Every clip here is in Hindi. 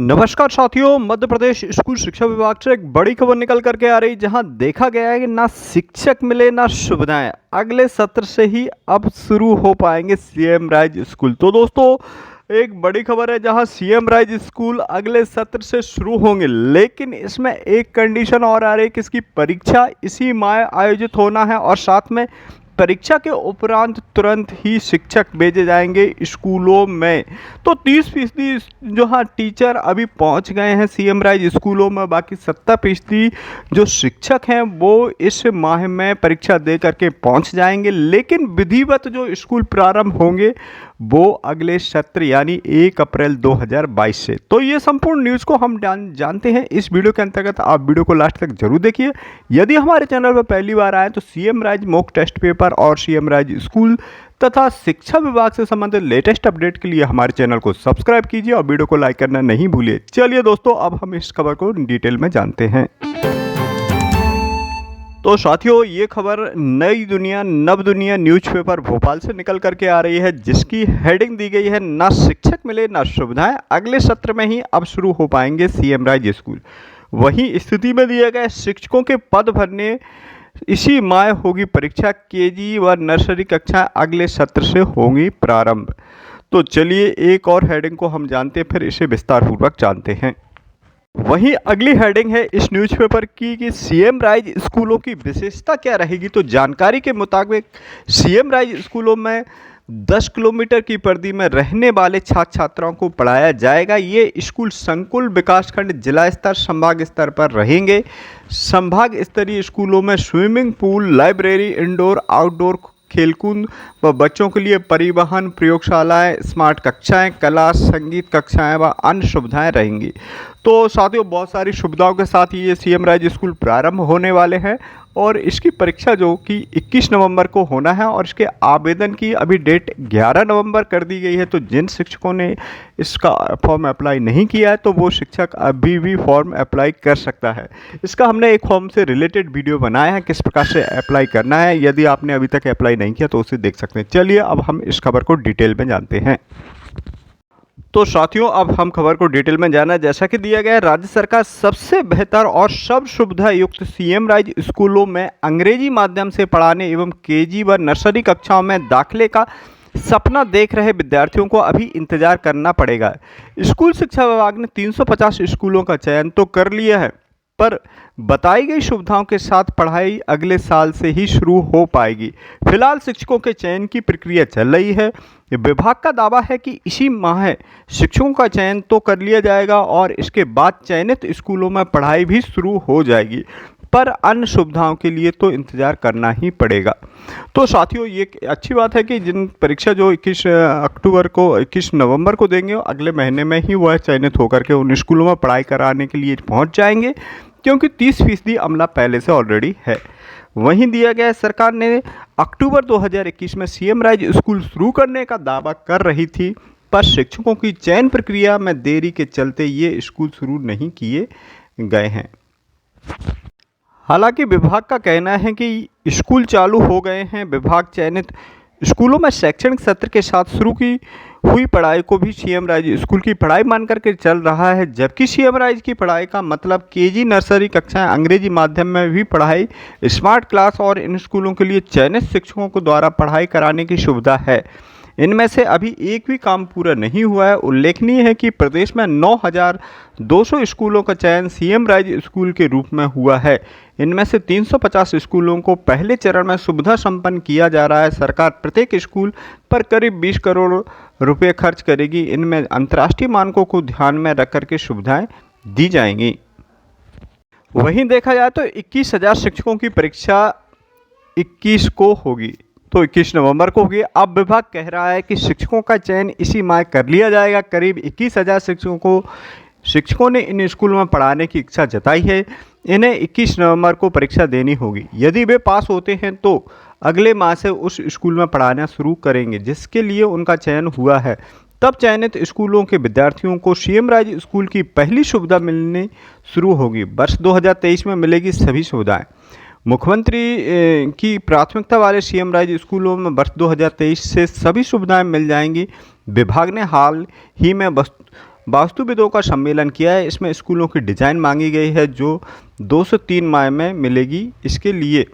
नमस्कार साथियों, मध्य प्रदेश स्कूल शिक्षा विभाग से एक बड़ी खबर निकल करके आ रही, जहां देखा गया है कि ना शिक्षक मिले ना सुविधाएं। अगले सत्र से ही अब शुरू हो पाएंगे सीएम राइज स्कूल। तो दोस्तों, एक बड़ी खबर है जहां सीएम राइज स्कूल अगले सत्र से शुरू होंगे, लेकिन इसमें एक कंडीशन और आ रही है कि इसकी परीक्षा इसी माह आयोजित होना है और साथ में परीक्षा के उपरांत तुरंत ही शिक्षक भेजे जाएंगे स्कूलों में। तो 30% जो हाँ टीचर अभी पहुंच गए हैं सीएम राइज स्कूलों में, बाकी 70% जो शिक्षक हैं वो इस माह में परीक्षा दे करके पहुंच जाएंगे। लेकिन विधिवत जो स्कूल प्रारंभ होंगे वो अगले सत्र यानी 1 अप्रैल 2022 से। तो ये संपूर्ण न्यूज़ को हम जानते हैं इस वीडियो के अंतर्गत। आप वीडियो को लास्ट तक जरूर देखिए। यदि हमारे चैनल पर पहली बार आए तो CM rise mock test paper और सीएम राइज स्कूल तथा शिक्षा विभाग से संबंधित लेटेस्ट अपडेट के लिए हमारे चैनल को सब्सक्राइब कीजिए और वीडियो को लाइक करना नहीं भूलिए। चलिए दोस्तों, अब हम इस खबर को डिटेल में जानते हैं। तो साथियों, ये खबर नई दुनिया नव दुनिया न्यूज़पेपर भोपाल से निकल करके आ रही है, जिसकी हेडिंग दी गई है ना शिक्षक मिले ना सुविधाएं, अगले सत्र में ही अब शुरू हो पाएंगे सीएम राइज स्कूल। वहीं स्थिति में दिए गए शिक्षकों के पद भरने इसी माह होगी परीक्षा। केजी व नर्सरी कक्षाएं अगले सत्र से होंगी प्रारंभ। तो चलिए एक और हेडिंग को हम जानते हैं, फिर इसे विस्तार पूर्वक जानते हैं। वहीं अगली हेडिंग है इस न्यूज़पेपर की कि सीएम राइज स्कूलों की विशेषता क्या रहेगी। तो जानकारी के मुताबिक सीएम राइज स्कूलों में 10 किलोमीटर की परिधि में रहने वाले छात्र छात्राओं को पढ़ाया जाएगा। ये स्कूल संकुल, विकासखंड, जिला स्तर, संभाग स्तर पर रहेंगे। संभाग स्तरीय स्कूलों में swimming pool, library, indoor outdoor खेलकूद व बच्चों के लिए परिवहन, प्रयोगशालाएं, स्मार्ट कक्षाएं, कला संगीत कक्षाएं व अन्य सुविधाएं रहेंगी। तो साथियों, बहुत सारी सुविधाओं के साथ ये सीएम राइज स्कूल प्रारंभ होने वाले हैं और इसकी परीक्षा जो कि 21 नवंबर को होना है और इसके आवेदन की अभी डेट 11 नवंबर कर दी गई है। तो जिन शिक्षकों ने इसका फॉर्म अप्लाई नहीं किया है तो वो शिक्षक अभी भी फॉर्म अप्लाई कर सकता है। इसका हमने एक फॉर्म से रिलेटेड वीडियो बनाया है, किस प्रकार से अप्लाई करना है। यदि आपने अभी तक अप्लाई नहीं किया तो उसे देख सकते हैं। चलिए अब हम इस खबर को डिटेल में जानते हैं। तो साथियों, अब हम खबर को डिटेल में जाना। जैसा कि दिया गया है, राज्य सरकार सबसे बेहतर और सब सुविधा युक्त सीएम राइज स्कूलों में अंग्रेजी माध्यम से पढ़ाने एवं केजी व नर्सरी कक्षाओं में दाखिले का सपना देख रहे विद्यार्थियों को अभी इंतजार करना पड़ेगा। स्कूल शिक्षा विभाग ने 350 स्कूलों का चयन तो कर लिया है, पर बताई गई सुविधाओं के साथ पढ़ाई अगले साल से ही शुरू हो पाएगी। फिलहाल शिक्षकों के चयन की प्रक्रिया चल रही है। विभाग का दावा है कि इसी माह शिक्षकों का चयन तो कर लिया जाएगा और इसके बाद चयनित स्कूलों में पढ़ाई भी शुरू हो जाएगी, पर अन्य सुविधाओं के लिए तो इंतज़ार करना ही पड़ेगा। तो साथियों, ये अच्छी बात है कि जिन परीक्षा जो 21 नवंबर को देंगे, अगले महीने में ही वह चयनित होकर के उन स्कूलों में पढ़ाई कराने के लिए पहुंच जाएंगे, क्योंकि 30% अमला पहले से ऑलरेडी है। वहीं दिया गया, सरकार ने अक्टूबर 2021 में सीएम राइज स्कूल शुरू करने का दावा कर रही थी, पर शिक्षकों की चयन प्रक्रिया में देरी के चलते ये स्कूल शुरू नहीं किए गए हैं। हालांकि विभाग का कहना है कि स्कूल चालू हो गए हैं। विभाग चयनित स्कूलों में शैक्षणिक सत्र के साथ शुरू की हुई पढ़ाई को भी सीएम राइज स्कूल की पढ़ाई मान करके चल रहा है, जबकि सीएम राइज की पढ़ाई का मतलब केजी नर्सरी कक्षाएं अंग्रेजी माध्यम में भी पढ़ाई, स्मार्ट क्लास और इन स्कूलों के लिए चयनित शिक्षकों को द्वारा पढ़ाई कराने की सुविधा है। इनमें से अभी एक भी काम पूरा नहीं हुआ है। उल्लेखनीय है कि प्रदेश में 9,200 स्कूलों का चयन सीएम राइज स्कूल के रूप में हुआ है। इनमें से 350 स्कूलों को पहले चरण में सुविधा संपन्न किया जा रहा है। सरकार प्रत्येक स्कूल पर करीब 20 करोड़ रुपए खर्च करेगी। इनमें अंतर्राष्ट्रीय मानकों को ध्यान में रख करके सुविधाएं दी जाएंगी। वहीं देखा जाए तो 21,000 शिक्षकों की परीक्षा 21 को होगी, तो 21 नवंबर को होगी। अब विभाग कह रहा है कि शिक्षकों का चयन इसी माह कर लिया जाएगा। करीब 21,000 शिक्षकों ने इन स्कूलों में पढ़ाने की इच्छा जताई है। इन्हें 21 नवंबर को परीक्षा देनी होगी। यदि वे पास होते हैं तो अगले माह से उस स्कूल में पढ़ाना शुरू करेंगे जिसके लिए उनका चयन हुआ है। तब चयनित स्कूलों के विद्यार्थियों को सीएम राइज स्कूल की पहली सुविधा मिलनी शुरू होगी। वर्ष 2023 में मिलेगी सभी सुविधाएं। मुख्यमंत्री की प्राथमिकता वाले सीएम राइज स्कूलों में वर्ष 2023 से सभी सुविधाएं मिल जाएंगी। विभाग ने हाल ही में वास्तुविदों का सम्मेलन किया है। इसमें स्कूलों की डिज़ाइन मांगी गई है जो 2 से 3 माह में मिलेगी। इसके लिए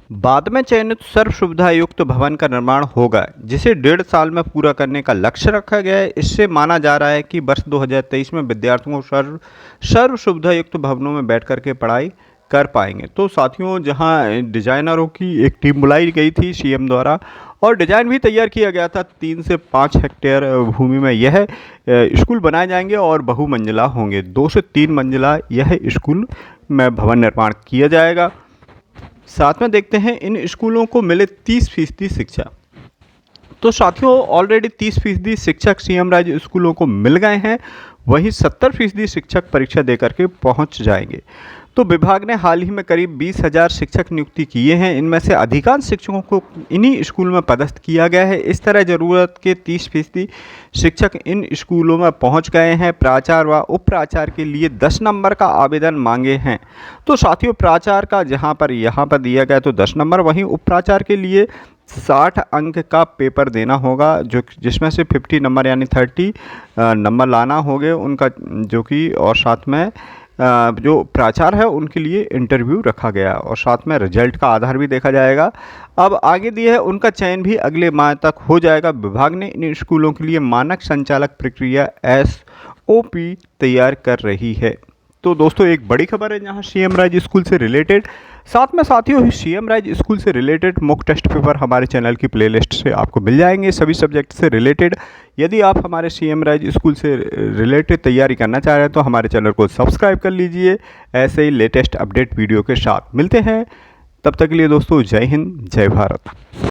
बाद में चयनित सर्व सुविधा युक्त भवन का निर्माण होगा, जिसे 1.5 साल में पूरा करने का लक्ष्य रखा गया है। इससे माना जा रहा है कि वर्ष 2023 में विद्यार्थियों को सर्व सुविधा युक्त भवनों में बैठ कर के पढ़ाई कर पाएंगे। तो साथियों, जहां डिजाइनरों की एक टीम बुलाई गई थी सीएम द्वारा और डिजाइन भी तैयार किया गया था, 3 से 5 हेक्टेयर भूमि में यह स्कूल बनाए जाएंगे और बहुमंजिला होंगे। 2 से 3 मंजिला यह स्कूल में भवन निर्माण किया जाएगा। साथ में देखते हैं इन स्कूलों को मिले 30% शिक्षा। तो साथियों, ऑलरेडी 30% शिक्षक सीएम राज्य स्कूलों को मिल गए हैं, वहीं 70% शिक्षक परीक्षा देकर के पहुंच जाएंगे। तो विभाग ने हाल ही में करीब 20,000 शिक्षक नियुक्ति किए हैं। इनमें से अधिकांश शिक्षकों को इन्हीं स्कूल में पदस्थ किया गया है। इस तरह ज़रूरत के 30% शिक्षक इन स्कूलों में पहुंच गए हैं। प्राचार्य व उप प्राचार्य के लिए 10 नंबर का आवेदन मांगे हैं। तो साथियों, प्राचार्य का यहाँ पर दिया गया तो 10 नंबर, वहीं उप प्राचार्य के लिए 60 अंक का पेपर देना होगा, जिसमें से 50 नंबर यानी 30 नंबर लाना होंगे उनका, जो कि और साथ में जो प्राचार्य है उनके लिए इंटरव्यू रखा गया और साथ में रिजल्ट का आधार भी देखा जाएगा। अब आगे दिए है उनका चयन भी अगले माह तक हो जाएगा। विभाग ने इन स्कूलों के लिए मानक संचालक प्रक्रिया SOP तैयार कर रही है। तो दोस्तों, एक बड़ी खबर है जहां सीएम राज्य स्कूल से रिलेटेड, साथ में साथियों सीएम राज्य स्कूल से रिलेटेड मॉक टेस्ट पेपर हमारे चैनल की प्लेलिस्ट से आपको मिल जाएंगे सभी सब्जेक्ट से रिलेटेड। यदि आप हमारे सीएम राज्य स्कूल से रिलेटेड तैयारी करना चाह रहे हैं तो हमारे चैनल को सब्सक्राइब कर लीजिए। ऐसे ही लेटेस्ट अपडेट वीडियो के साथ मिलते हैं। तब तक के लिए दोस्तों, जय हिंद, जय भारत।